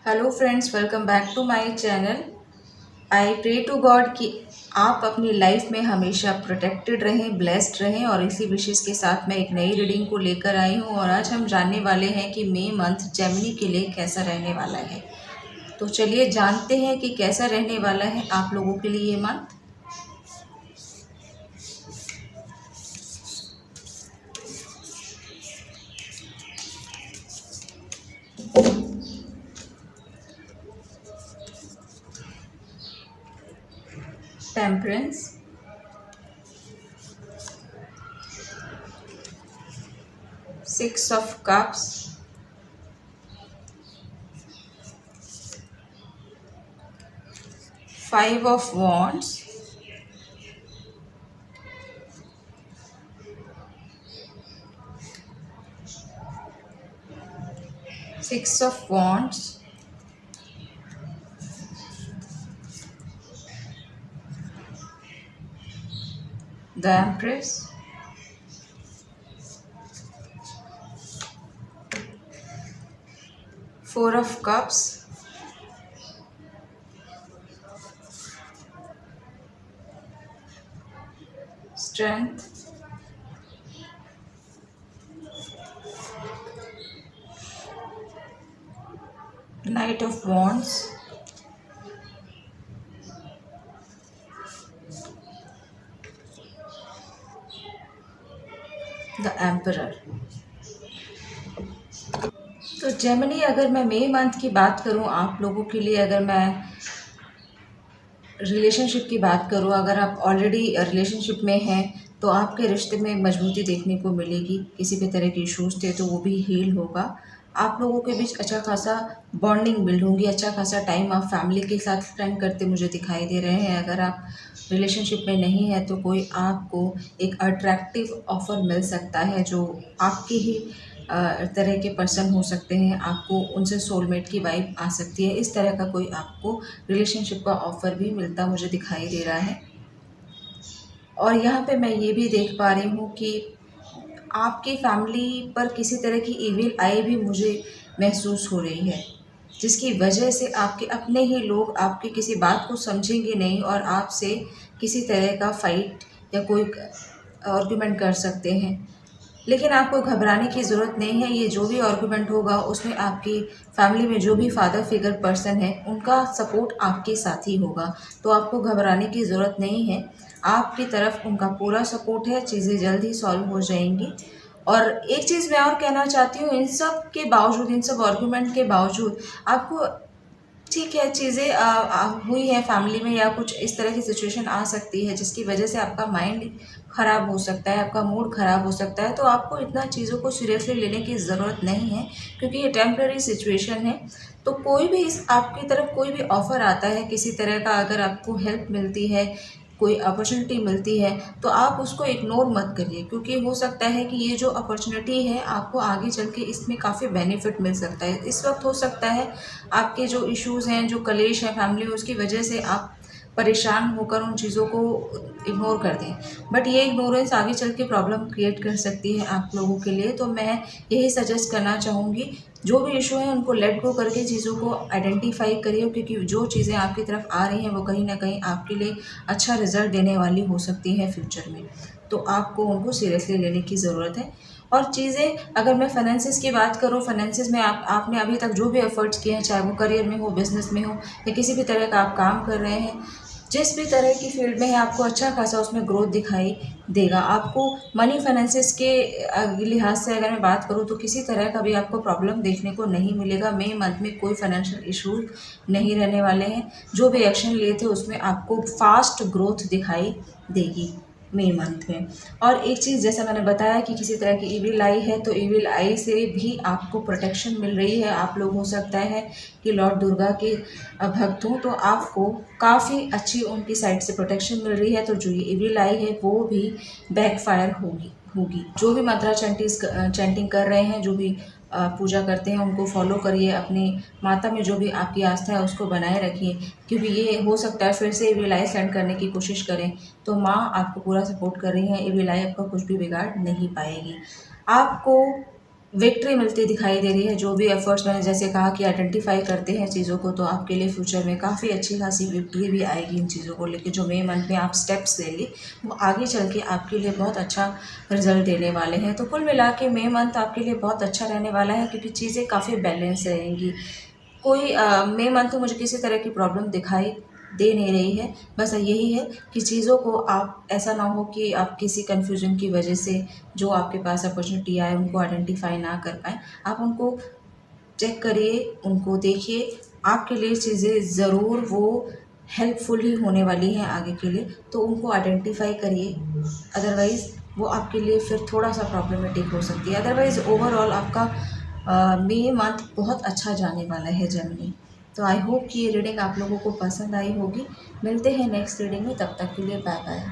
Hello friends, welcome back to my channel. I pray to God कि आप अपनी life में हमेशा प्रोटेक्टेड रहें, ब्लेस्ड रहें। और इसी विशेष के साथ मैं एक नई रीडिंग को लेकर आई हूँ और आज हम जानने वाले हैं कि मई मंथ जेमिनी के लिए कैसा रहने वाला है। तो चलिए जानते हैं कि कैसा रहने वाला है आप लोगों के लिए ये month. Temperance, 6 of cups, 5 of wands, six of wands, the empress, four of cups, strength, night of wands, the emperor. तो जेमिनी, अगर मैं मई मंथ की बात करूं आप लोगों के लिए, अगर मैं रिलेशनशिप की बात करूं, अगर आप ऑलरेडी रिलेशनशिप में हैं तो आपके रिश्ते में मजबूती देखने को मिलेगी। किसी भी तरह के इश्यूज थे तो वो भी हील होगा। आप लोगों के बीच अच्छा खासा बॉन्डिंग बिल्ड होगी, अच्छा खासा टाइम आप फैमिली के साथ स्पेंड करते मुझे दिखाई दे रहे हैं। अगर आप रिलेशनशिप में नहीं है तो कोई आपको एक अट्रैक्टिव ऑफर मिल सकता है जो आपकी ही तरह के पर्सन हो सकते हैं। आपको उनसे सोलमेट की वाइब आ सकती है। इस तरह का कोई आपको रिलेशनशिप का ऑफर भी मिलता मुझे दिखाई दे रहा है। और यहाँ पे मैं ये भी देख पा रही हूँ कि आपकी फैमिली पर किसी तरह की इविल आई भी मुझे महसूस हो रही है, जिसकी वजह से आपके अपने ही लोग आपकी किसी बात को समझेंगे नहीं और आपसे किसी तरह का फाइट या कोई आर्गुमेंट कर सकते हैं। लेकिन आपको घबराने की ज़रूरत नहीं है। ये जो भी आर्गुमेंट होगा उसमें आपकी फैमिली में जो भी फादर फिगर पर्सन है उनका सपोर्ट आपके साथ ही होगा। तो आपको घबराने की ज़रूरत नहीं है। आपकी तरफ उनका पूरा सपोर्ट है। चीज़ें जल्द ही सॉल्व हो जाएंगी। और एक चीज़ मैं और कहना चाहती हूँ, इन सब के बावजूद, इन सब आर्गुमेंट के बावजूद आपको ठीक है, चीज़ें हुई है फैमिली में या कुछ इस तरह की सिचुएशन आ सकती है जिसकी वजह से आपका माइंड ख़राब हो सकता है, आपका मूड ख़राब हो सकता है। तो आपको इतना चीज़ों को सीरियसली लेने की ज़रूरत नहीं है, क्योंकि ये टेम्पररी सिचुएशन है। तो कोई भी इस आपकी तरफ कोई भी ऑफ़र आता है किसी तरह का, अगर आपको हेल्प मिलती है, कोई अपॉर्चुनिटी मिलती है, तो आप उसको इग्नोर मत करिए। क्योंकि हो सकता है कि ये जो अपॉर्चुनिटी है आपको आगे चल के इसमें काफ़ी बेनिफिट मिल सकता है। इस वक्त हो सकता है आपके जो इश्यूज़ हैं, जो कलेश है फैमिली में, उसकी वजह से आप परेशान होकर उन चीज़ों को इग्नोर कर दें। बट ये इग्नोरेंस आगे चल के प्रॉब्लम क्रिएट कर सकती है आप लोगों के लिए। तो मैं यही सजेस्ट करना चाहूँगी, जो भी इशू है उनको लेट गो करके चीज़ों को आइडेंटिफाई करिए। क्योंकि जो चीज़ें आपकी तरफ आ रही हैं वो कहीं ना कहीं आपके लिए अच्छा रिजल्ट देने वाली हो सकती हैं फ्यूचर में। तो आपको उनको सीरियसली लेने की ज़रूरत है। और चीज़ें, अगर मैं फाइनेंसिस की बात करूँ, फाइनेंसिस में आपने अभी तक जो भी एफर्ट्स किए हैं, चाहे वो करियर में हो, बिजनेस में हो, या किसी भी तरह का आप काम कर रहे हैं, जिस भी तरह की फील्ड में है, आपको अच्छा खासा उसमें ग्रोथ दिखाई देगा। आपको मनी फाइनेंसिस के लिहाज से अगर मैं बात करूँ तो किसी तरह का भी आपको प्रॉब्लम देखने को नहीं मिलेगा। मई मंथ में कोई फाइनेंशियल इशू नहीं रहने वाले हैं। जो भी एक्शन लिए थे उसमें आपको फास्ट ग्रोथ दिखाई देगी मई मंथ में। और एक चीज़, जैसा मैंने बताया कि किसी तरह की इविल आई है, तो इविल आई से भी आपको प्रोटेक्शन मिल रही है। आप लोग हो सकता है कि लॉर्ड दुर्गा के भक्त हों, तो आपको काफ़ी अच्छी उनकी साइड से प्रोटेक्शन मिल रही है। तो जो ये इविल आई है वो भी बैकफायर होगी। जो भी मंत्रा चैंटिंग कर रहे हैं, जो भी पूजा करते हैं, उनको फॉलो करिए। अपनी माता में जो भी आपकी आस्था है उसको बनाए रखिए। क्योंकि ये हो सकता है फिर से इविल आई सेंड करने की कोशिश करें, तो माँ आपको पूरा सपोर्ट कर रही है। इविल आई आपका कुछ भी बिगाड़ नहीं पाएगी। आपको विक्ट्री मिलती दिखाई दे रही है। जो भी एफर्ट्स मैंने जैसे कहा कि आइडेंटिफाई करते हैं चीज़ों को, तो आपके लिए फ्यूचर में काफ़ी अच्छी खासी विक्ट्री भी आएगी इन चीज़ों को लेके। जो मई मंथ में आप स्टेप्स लेंगे वो आगे चल के आपके लिए बहुत अच्छा रिजल्ट देने वाले हैं। तो कुल मिला के मई मंथ आपके लिए बहुत अच्छा रहने वाला है, क्योंकि चीज़ें काफ़ी बैलेंस रहेंगी। कोई मई मंथ में मुझे किसी तरह की प्रॉब्लम दिखाई दे नहीं रही है। बस यही है कि चीज़ों को आप, ऐसा ना हो कि आप किसी कन्फ्यूज़न की वजह से जो आपके पास अपॉर्चुनिटी आए उनको आइडेंटिफाई ना कर पाएँ। आप उनको चेक करिए, उनको देखिए, आपके लिए चीज़ें ज़रूर वो हेल्पफुल ही होने वाली हैं आगे के लिए, तो उनको आइडेंटिफाई करिए। अदरवाइज़ वो आपके लिए फिर थोड़ा-सा प्रॉब्लमेटिक हो सकती है। अदरवाइज़ ओवरऑल आपका मई मंथ बहुत अच्छा जाने वाला है जेमिनी। तो आई होप कि ये रीडिंग आप लोगों को पसंद आई होगी। मिलते हैं नेक्स्ट रीडिंग में, तब तक के लिए बाय बाय।